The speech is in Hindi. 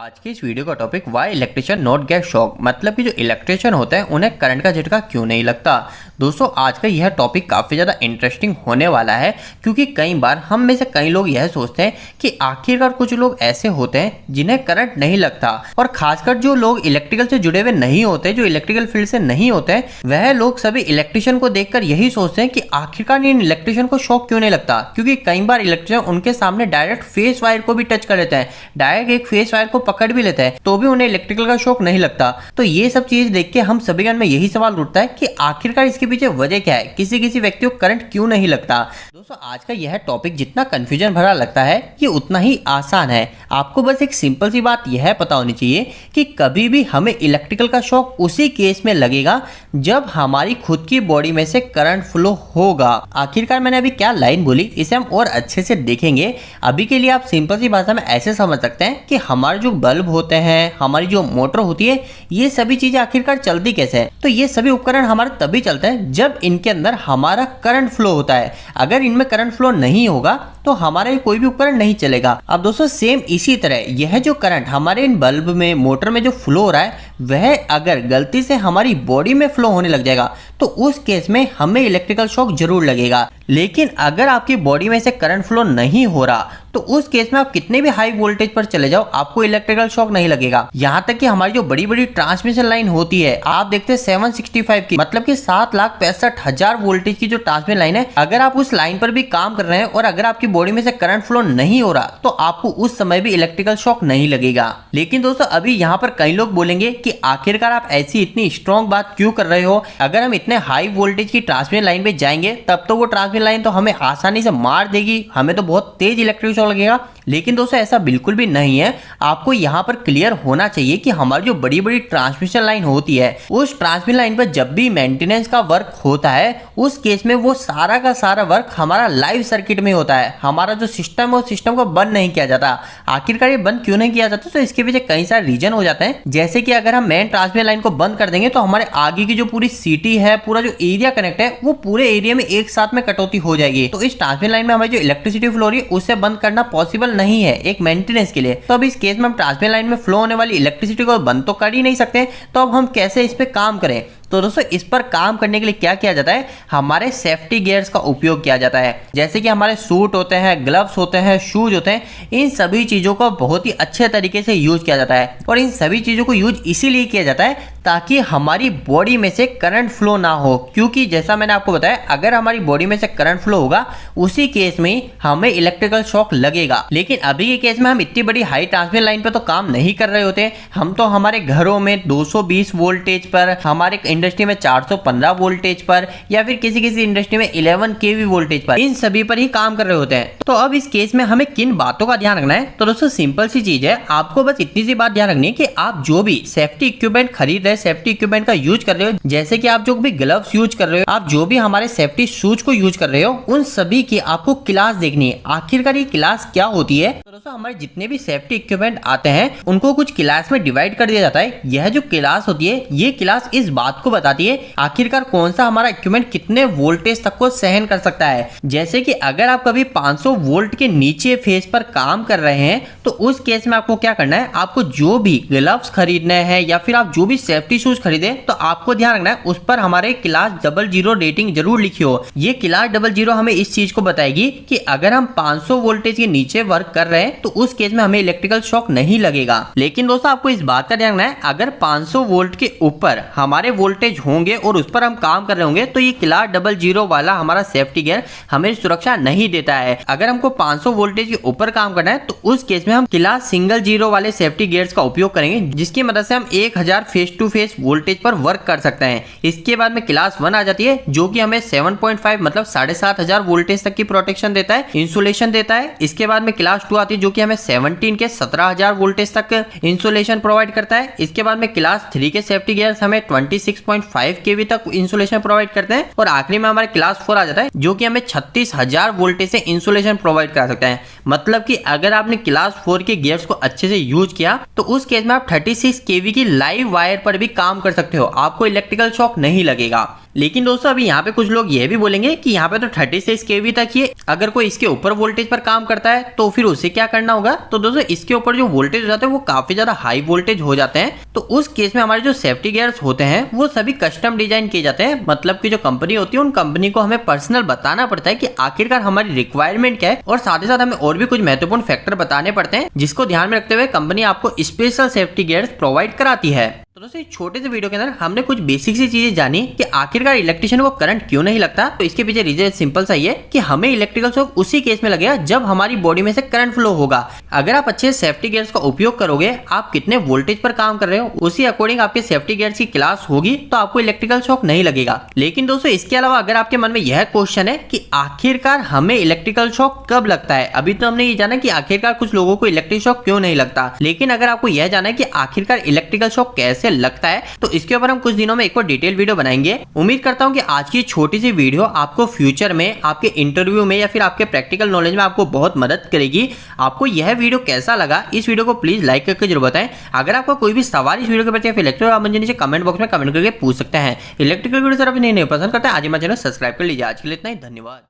आज की इस वीडियो का topic why electrician not get shock, मतलब कि जो इलेक्ट्रिशियन होते हैं उन्हें करंट का झटका क्यों नहीं लगता। दोस्तों आज का यह टॉपिक काफ़ी ज़्यादा इंटरेस्टिंग होने वाला है, क्योंकि कई बार हम में से कई लोग यह सोचते हैं कि आखिरकार कुछ लोग ऐसे होते हैं जिन्हें करंट नहीं लगता, और खासकर जो लोग इलेक्ट्रिकल से जुड़े हुए नहीं होते, जो इलेक्ट्रिकल फील्ड से नहीं होते हैं, वह लोग सभी इलेक्ट्रिशियन को देखकर यही सोचते हैं कि आखिरकार इन इलेक्ट्रिशियन को शॉक क्यों नहीं लगता। क्योंकि कई बार इलेक्ट्रिशियन उनके सामने डायरेक्ट फेस वायर को भी टच कर लेते हैं, डायरेक्ट एक फेस वायर को पकड़ भी लेते हैं, तो भी उन्हें इलेक्ट्रिकल का शॉक नहीं लगता। तो ये सब चीज देख के हम सभी के मन में यही सवाल उठता है कि आखिरकार इसके पीछे वजह क्या है, किसी किसी व्यक्ति को करंट क्यों नहीं लगता। दोस्तों आज का यह टॉपिक जितना कंफ्यूजन भरा लगता है ये उतना ही आसान है। आपको बस एक सिंपल सी बात यह पता होनी चाहिए कि कभी भी हमें इलेक्ट्रिकल का शॉक उसी केस में लगेगा जब हमारी खुद की बॉडी में से करंट फ्लो होगा। आखिरकार मैंने अभी क्या लाइन बोली इसे हम और अच्छे से देखेंगे। अभी के लिए आप सिंपल सी भाषा में ऐसे समझ सकते हैं कि हमारे जो बल्ब होते हैं, हमारी जो मोटर होती है, ये सभी चीजें आखिरकार चलती कैसे है। तो ये सभी उपकरण हमारे तभी चलते हैं जब इनके अंदर हमारा करंट फ्लो होता है। अगर इनमें करंट फ्लो नहीं होगा तो हमारा कोई भी उपकरण नहीं चलेगा। अब दोस्तों सेम इसी तरह यह जो करंट हमारे इन बल्ब में, मोटर में जो फ्लो हो रहा है, वह अगर गलती से हमारी बॉडी में फ्लो होने लग जाएगा तो उस केस में हमें इलेक्ट्रिकल शॉक जरूर लगेगा। लेकिन अगर आपकी बॉडी में से करंट फ्लो नहीं हो रहा तो उस केस में आप कितने भी हाई वोल्टेज पर चले जाओ आपको इलेक्ट्रिकल शॉक नहीं लगेगा। यहाँ तक कि हमारी जो बड़ी बड़ी ट्रांसमिशन लाइन होती है, आप देखते हैं 765 की, मतलब कि 7,65,000 वोल्टेज की जो ट्रांसमिशन लाइन है, अगर आप उस लाइन पर भी काम कर रहे हैं और अगर आपकी बॉडी में से करंट फ्लो नहीं हो रहा तो आपको उस समय भी इलेक्ट्रिकल शॉक नहीं लगेगा। लेकिन दोस्तों अभी यहाँ पर कई लोग बोलेंगे कि आखिरकार आप ऐसी इतनी स्ट्रॉन्ग बात क्यों कर रहे हो, अगर हम इतने हाई वोल्टेज की ट्रांसमिशन लाइन पे जाएंगे तब तो वो ट्रांसमिशन लाइन तो हमें आसानी से मार देगी, हमें तो बहुत तेज इलेक्ट्रिक शॉक लगेगा। लेकिन दोस्तों ऐसा बिल्कुल भी नहीं है। आपको यहाँ पर क्लियर होना चाहिए कि हमारी जो बड़ी बड़ी ट्रांसमिशन लाइन होती है, उस ट्रांसमिशन लाइन पर जब भी मेंटेनेंस का वर्क होता है उस केस में वो सारा का सारा वर्क हमारा लाइव सर्किट में होता है। हमारा जो सिस्टम है उस सिस्टम को बंद नहीं किया जाता। आखिरकार ये बंद क्यों नहीं किया जाता, तो इसके पीछे कई सारे रीजन हो जाते हैं। जैसे कि अगर हम मेन ट्रांसमिशन लाइन को बंद कर देंगे तो हमारे आगे की जो पूरी सिटी है, पूरा जो एरिया कनेक्ट है, वो पूरे एरिया में एक साथ में कटौती हो जाएगी। तो इस ट्रांसमिशन लाइन में हमारी जो इलेक्ट्रिसिटी फ्लो हो रही है उसे बंद करना पॉसिबल नहीं है एक मेंटेनेंस के लिए। तो अब इस केस में हम ट्रांसमिशन लाइन में फ्लो होने वाली इलेक्ट्रिसिटी को बंद तो कर ही नहीं सकते, तो अब हम कैसे इस पे काम करें। तो दोस्तों इस पर काम करने के लिए क्या किया जाता है, हमारे सेफ्टी गियर्स का उपयोग किया जाता है। जैसे कि हमारे सूट होते हैं, ग्लव्स होते हैं, शूज होते हैं, इन सभी चीज़ों को बहुत ही अच्छे तरीके से यूज किया जाता है। और इन सभी चीज़ों को यूज इसीलिए किया जाता है ताकि हमारी बॉडी में से करंट फ्लो ना हो। क्योंकि जैसा मैंने आपको बताया, अगर हमारी बॉडी में से करंट फ्लो होगा उसी केस में हमें इलेक्ट्रिकल शॉक लगेगा। लेकिन अभी के केस में हम इतनी बड़ी हाई ट्रांसमिशन लाइन पर तो काम नहीं कर रहे होते, हम तो हमारे घरों में 220 वोल्टेज पर, हमारे इंडस्ट्री में 415 वोल्टेज पर, या फिर किसी किसी इंडस्ट्री में 11 kV वोल्टेज पर, इन सभी पर ही काम कर रहे होते हैं। तो अब इस केस में हमें किन बातों का ध्यान रखना है, तो दोस्तों सिंपल सी चीज है, आपको बस इतनी सी बात ध्यान रखनी है कि आप जो भी सेफ्टी इक्विपमेंट खरीद रहे, सेफ्टी इक्विपमेंट का यूज कर रहे हो, जैसे कि आप जो भी ग्लव्स यूज कर रहे हो, आप जो भी हमारे सेफ्टी शूज को यूज कर रहे हो, उन सभी की आपको क्लास देखनी है। आखिरकार ये क्लास क्या होती है, तो दोस्तों हमारे जितने भी सेफ्टी इक्विपमेंट आते हैं उनको कुछ क्लास में डिवाइड कर दिया जाता है। यह जो क्लास होती है, ये क्लास इस बात को बताती है आखिरकार कौन सा हमारा इक्विपमेंट कितने वोल्टेज तक को सहन कर सकता है। जैसे कि अगर आप कभी 500 वोल्ट के नीचे फेज पर काम कर रहे हैं तो उस केस में आपको क्या करना है, आपको जो भी ग्लव्स खरीदने हैं या फिर आप जो भी सेफ्टी शूज खरीदे तो आपको ध्यान रखना है उस पर हमारे क्लास 00 रेटिंग जरूर लिखी हो। ये क्लास 00 हमें इस चीज को बताएगी कि अगर हम 500 वोल्टेज के नीचे वर्क कर रहे हैं तो उस केस में हमें इलेक्ट्रिकल शॉक नहीं लगेगा। लेकिन दोस्तों आपको इस बात का ध्यान रखना है, अगर 500 वोल्ट के ऊपर हमारे वोल्टेज होंगे और उस पर हम काम कर रहे होंगे तो ये क्लास 00 वाला हमारा सेफ्टी गियर हमें सुरक्षा नहीं देता है। अगर हमको 500 वोल्टेज के ऊपर काम करना है तो उस केस में हम क्लास 00 वाले सेफ्टी गियर्स का उपयोग करेंगे, जिसकी मदद से हम 1000 फेस टू फेस वोल्टेज पर वर्क कर सकते हैं। इसके बाद में क्लास 1 आ जाती है जो कि हमें 7.5 मतलब 7500 वोल्टेज तक की प्रोटेक्शन देता है, इंसुलेशन देता है। इसके बाद में क्लास 2 आती है जो कि हमें 17 के 17000 वोल्टेज तक इंसुलेशन प्रोवाइड करता है। इसके बाद में क्लास 3 के सेफ्टी गियर्स हमें 26.5 kV तक इंसुलेशन प्रोवाइड करते हैं। और आखिरी में हमारे क्लास 4 आ जाता है जो कि हमें 36,000 वोल्टेज से इंसुलेशन प्रोवाइड करा सकता है। मतलब कि अगर आपने क्लास 4 के गियर्स को अच्छे से यूज किया तो उस केस में आप 36 kV की लाइव वायर पर भी काम कर सकते हो, आपको इलेक्ट्रिकल शॉक नहीं लगेगा। लेकिन दोस्तों अभी यहाँ पे कुछ लोग ये भी बोलेंगे कि यहाँ पे तो 36 kV तक ही है, अगर कोई इसके ऊपर वोल्टेज पर काम करता है तो फिर उसे क्या करना होगा। तो दोस्तों इसके ऊपर जो वोल्टेज हो जाते हैं वो काफी ज्यादा हाई वोल्टेज हो जाते हैं, तो उस केस में हमारे जो सेफ्टी गियर्स होते हैं वो सभी कस्टम डिजाइन किए जाते हैं। मतलब कि जो कंपनी होती है उन कंपनी को हमें पर्सनल बताना पड़ता है कि आखिरकार हमारी रिक्वायरमेंट क्या है, और साथ ही साथ हमें और भी कुछ महत्वपूर्ण फैक्टर बताने पड़ते हैं जिसको ध्यान में रखते हुए कंपनी आपको स्पेशल सेफ्टी गियर्स प्रोवाइड कराती है। तो दोस्तों इस छोटे से वीडियो के अंदर हमने कुछ बेसिक सी चीजें जानी कि आखिरकार इलेक्ट्रिशियन को करंट क्यों नहीं लगता। तो इसके पीछे रीजन सिंपल सा ही है कि हमें इलेक्ट्रिकल शॉक उसी केस में लगेगा जब हमारी बॉडी में से करंट फ्लो होगा। अगर आप अच्छे सेफ्टी गियर्स का उपयोग करोगे, आप कितने वोल्टेज पर काम कर रहे हो उसी अकॉर्डिंग आपके सेफ्टी गियर्स की क्लास होगी, तो आपको इलेक्ट्रिकल शॉक नहीं लगेगा। लेकिन दोस्तों इसके अलावा अगर आपके मन में यह क्वेश्चन है कि आखिरकार हमें इलेक्ट्रिकल शॉक कब लगता है, अभी तो हमने ये जाना कि आखिरकार कुछ लोगों को इलेक्ट्रिक शॉक क्यों नहीं लगता, लेकिन अगर आपको यह जाना है कि आखिरकार इलेक्ट्रिकल शॉक कैसे लगता है तो इसके ऊपर हम कुछ दिनों में एक और डिटेल वीडियो बनाएंगे। उम्मीद करता हूं कि आज की छोटी सी वीडियो आपको फ्यूचर में आपके इंटरव्यू में या फिर आपके प्रैक्टिकल नॉलेज में आपको बहुत मदद करेगी। आपको यह वीडियो कैसा लगा, इस वीडियो को प्लीज लाइक करके जरूर बताएं। अगर आपको कोई भी सवाल इस वीडियो के प्रति इलेक्ट्रिकल आप मुझे नीचे कमेंट बॉक्स में कमेंट करके पूछ सकते हैं। इलेक्ट्रिकल वीडियो सर आप नहीं पसंद करते आज हमारे चैनल सब्सक्राइब कर लीजिए। आज के लिए इतना ही, धन्यवाद।